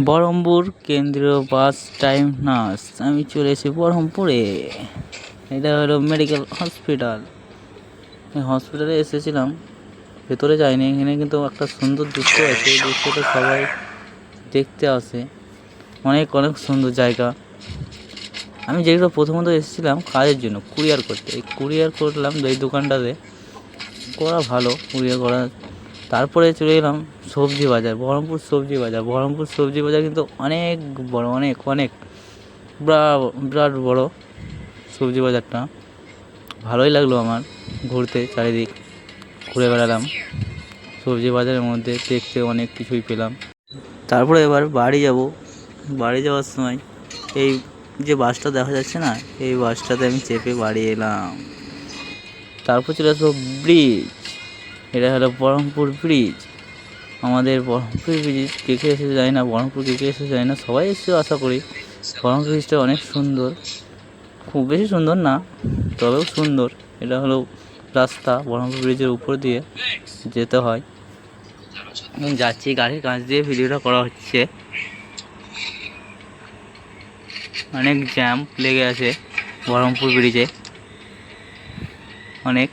বহরমপুর কেন্দ্রীয় bus terminus. আমি চলে এসেছি বহরমপুরে। এটা হলো মেডিকেল হসপিটাল। এই হসপিটালে এসেছিলাম, ভেতরে যাইনি। এখানে কিন্তু একটা সুন্দর দৃশ্য আছে, এই দৃশ্যটা সবাই দেখতে আসে। অনেক অনেক সুন্দর জায়গা। আমি যেগুলো প্রথমত এসেছিলাম কাজের জন্য, কুরিয়ার করতে। এই কুরিয়ার করলাম এই দোকানটাতে, করা ভালো কুরিয়ার করা। তারপরে চলে এলাম সবজি বাজার, বহরমপুর সবজি বাজার। বহরমপুর সবজি বাজার কিন্তু অনেক বড়, অনেক অনেক বিরাট বড় সবজি বাজারটা। ভালোই লাগলো আমার ঘুরতে, চারিদিক ঘুরে বেড়ালাম। সবজি বাজারের মধ্যে দেখতে অনেক কিছুই পেলাম। তারপরে এবার বাড়ি যাব। বাড়ি যাওয়ার সময় এই যে বাসটা দেখা যাচ্ছে না, এই বাসটাতে আমি চেপে বাড়ি এলাম। তারপর চলে আসবো ব্রিজ। এটা হলো বহরমপুর ব্রিজ। আমাদের বহরমপুর ব্রিজ কে কে এসেছে যায় না, বহরমপুর কে কে এসেছে যায় না, সবাই এসেছে আশা করি। বহরমপুর ব্রিজটা অনেক সুন্দর, খুব বেশি সুন্দর না, তবেও সুন্দর। এটা হলো রাস্তা, বহরমপুর ব্রিজের উপর দিয়ে যেতে হয়। আমি যাচ্ছি, গাড়ির কাছ দিয়ে ভিডিওটা করা হচ্ছে। অনেক জ্যাম লেগে আছে বহরমপুর ব্রিজে, অনেক।